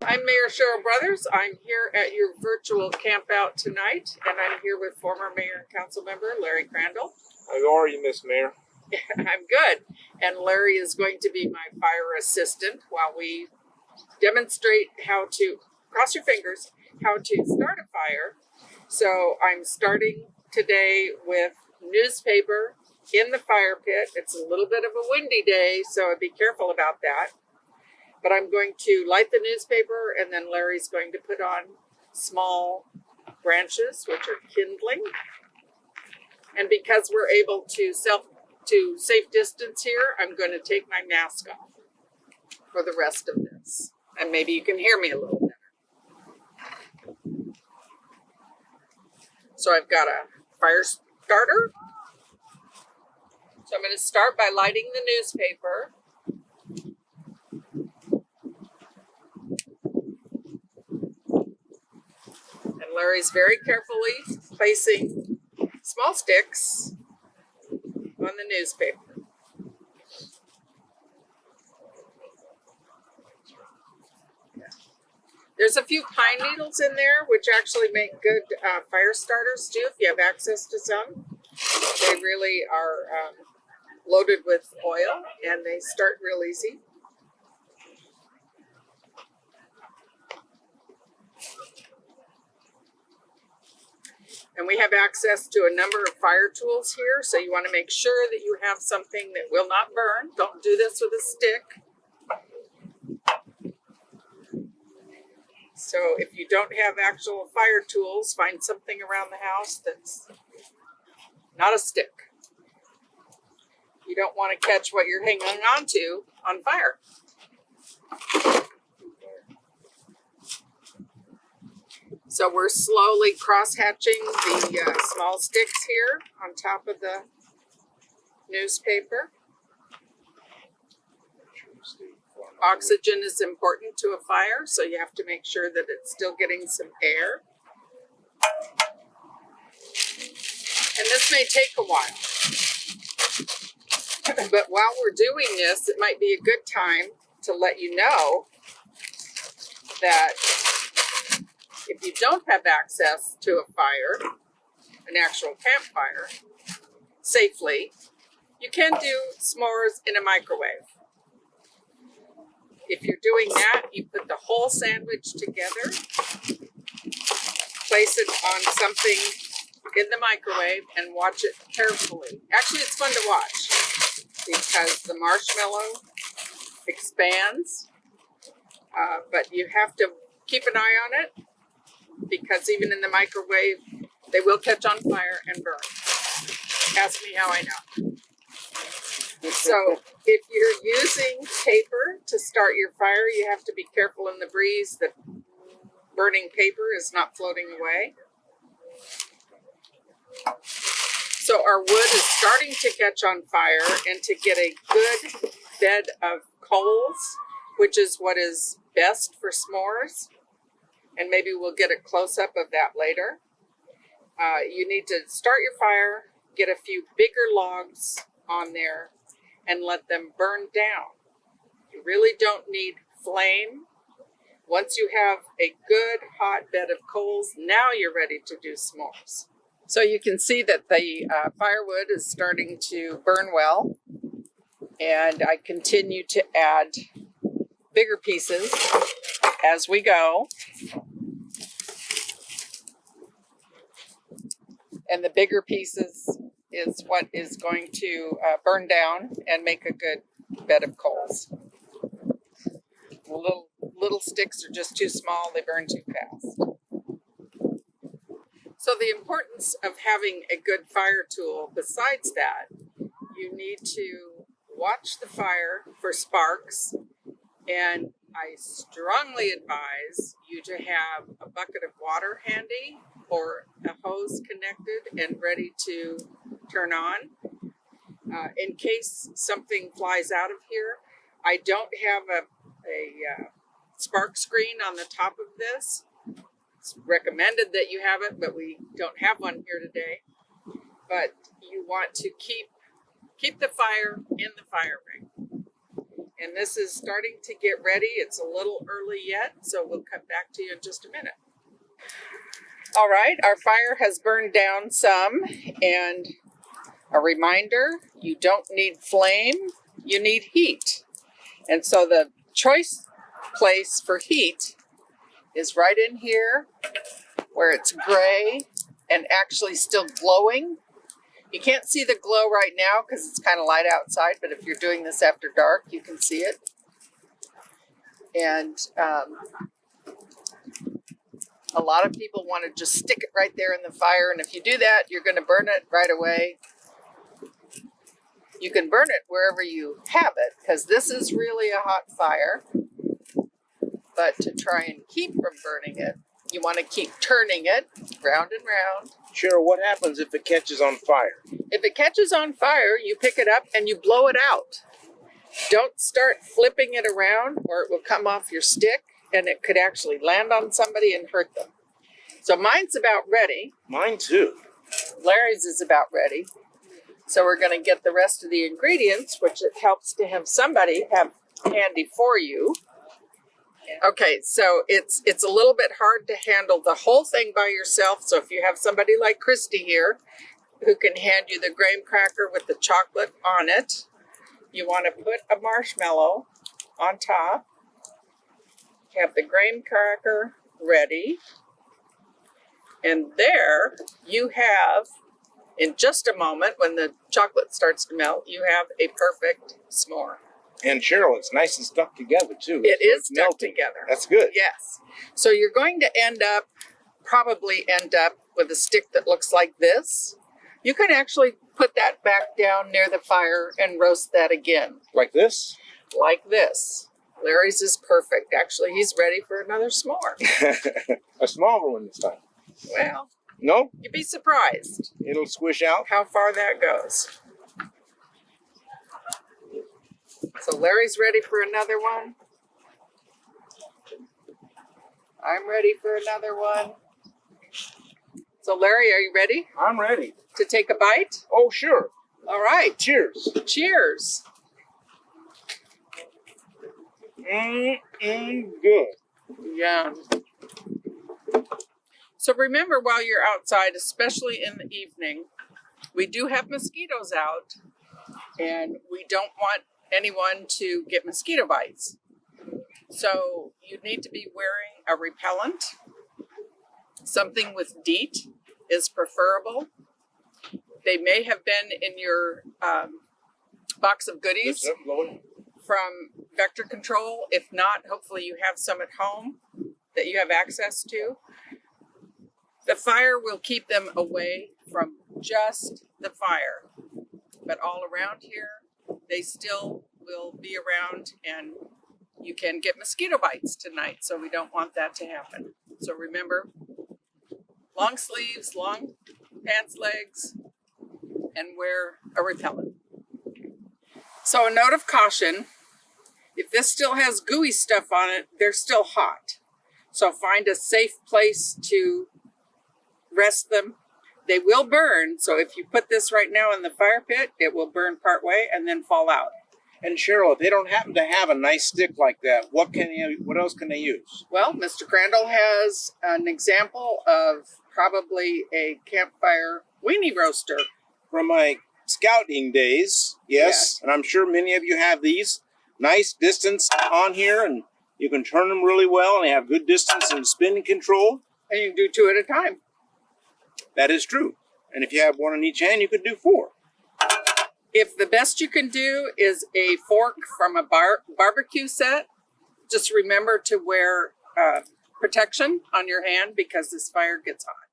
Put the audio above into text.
I'm Mayor Cheryl Brothers. I'm here at your virtual campout tonight, and I'm here with former Mayor and Council Member Larry Crandall. How are you, Miss Mayor? I'm good. And Larry is going to be my fire assistant while we demonstrate how to, cross your fingers, how to start a fire. So I'm starting today with newspaper in the fire pit. It's a little bit of a windy day, so be careful about that. But I'm going to light the newspaper, and then Larry's going to put on small branches, which are kindling. And because we're able to safe distance here, I'm going to take my mask off for the rest of this. And maybe you can hear me a little better. So I've got a fire starter. So I'm going to start by lighting the newspaper. And Larry's very carefully placing small sticks on the newspaper. There's a few pine needles in there, which actually make good fire starters too, if you have access to some. They really are loaded with oil, and they start real easy. And we have access to a number of fire tools here, so you want to make sure that you have something that will not burn. Don't do this with a stick. So if you don't have actual fire tools, find something around the house that's not a stick. You don't want to catch what you're hanging on to on fire. So we're slowly cross-hatching the small sticks here on top of the newspaper. Oxygen is important to a fire, so you have to make sure that it's still getting some air. And this may take a while. But while we're doing this, it might be a good time to let you know that if you don't have access to a fire, an actual campfire, safely, you can do s'mores in a microwave. If you're doing that, you put the whole sandwich together, place it on something in the microwave, and watch it carefully. Actually, it's fun to watch because the marshmallow expands, but you have to keep an eye on it because even in the microwave, they will catch on fire and burn. Ask me how I know. So if you're using paper to start your fire, you have to be careful in the breeze that burning paper is not floating away. So our wood is starting to catch on fire, and to get a good bed of coals, which is what is best for s'mores, and maybe we'll get a close-up of that later. You need to start your fire, get a few bigger logs on there, and let them burn down. You really don't need flame. Once you have a good hot bed of coals, now you're ready to do s'mores. So you can see that the firewood is starting to burn well, and I continue to add bigger pieces as we go. And the bigger pieces is what is going to burn down and make a good bed of coals. The little sticks are just too small, they burn too fast. So the importance of having a good fire tool, besides that, you need to watch the fire for sparks, and I strongly advise you to have a bucket of water handy or a hose connected and ready to turn on. In case something flies out of here, I don't have a spark screen on the top of this. It's recommended that you have it, but we don't have one here today. But you want to keep the fire in the fire ring. And this is starting to get ready. It's a little early yet, so we'll come back to you in just a minute. All right, our fire has burned down some, and a reminder, you don't need flame, you need heat. And so the choice place for heat is right in here where it's gray and actually still glowing. You can't see the glow right now because it's kind of light outside, but if you're doing this after dark, you can see it. And a lot of people want to just stick it right there in the fire, and if you do that, you're going to burn it right away. You can burn it wherever you have it, because this is really a hot fire. But to try and keep from burning it, you want to keep turning it round and round. Cheryl, what happens if it catches on fire? If it catches on fire, you pick it up and you blow it out. Don't start flipping it around or it will come off your stick and it could actually land on somebody and hurt them. So mine's about ready. Mine too. Larry's is about ready. So we're going to get the rest of the ingredients, which it helps to have somebody have handy for you. Okay, so it's a little bit hard to handle the whole thing by yourself. So if you have somebody like Christy here who can hand you the graham cracker with the chocolate on it, you want to put a marshmallow on top. Have the graham cracker ready. And there you have, in just a moment, when the chocolate starts to melt, you have a perfect s'more. And Cheryl, it's nice and stuck together too. It is stuck together. That's good. Yes. So you're going to probably end up with a stick that looks like this. You can actually put that back down near the fire and roast that again. Like this? Like this. Larry's is perfect. Actually, he's ready for another s'more. A smaller one this time. Well, no? You'd be surprised. It'll squish out? How far that goes. So Larry's ready for another one. I'm ready for another one. So Larry, are you ready I'm ready. to take a bite? Oh, sure. All right. Cheers. Cheers. Good. Yeah. So remember, while you're outside, especially in the evening, we do have mosquitoes out, and we don't want anyone to get mosquito bites. So you need to be wearing a repellent. Something with DEET is preferable. They may have been in your box of goodies from Vector Control. If not, hopefully you have some at home that you have access to. The fire will keep them away from just the fire, but all around here, they still will be around, and you can get mosquito bites tonight, so we don't want that to happen. So remember, long sleeves, long pants legs, and wear a repellent. So a note of caution, if this still has gooey stuff on it, they're still hot. So find a safe place to rest them. They will burn, so if you put this right now in the fire pit, it will burn part way and then fall out. And Cheryl, if they don't happen to have a nice stick like that, what else can they use? Well, Mr. Crandall has an example of probably a campfire weenie roaster. From my scouting days, yes, and I'm sure many of you have these. Nice distance on here, and you can turn them really well, and they have good distance and spin control. And you can do 2 at a time. That is true. And if you have one in each hand, you could do 4. If the best you can do is a fork from a barbecue set, just remember to wear protection on your hand because this fire gets hot.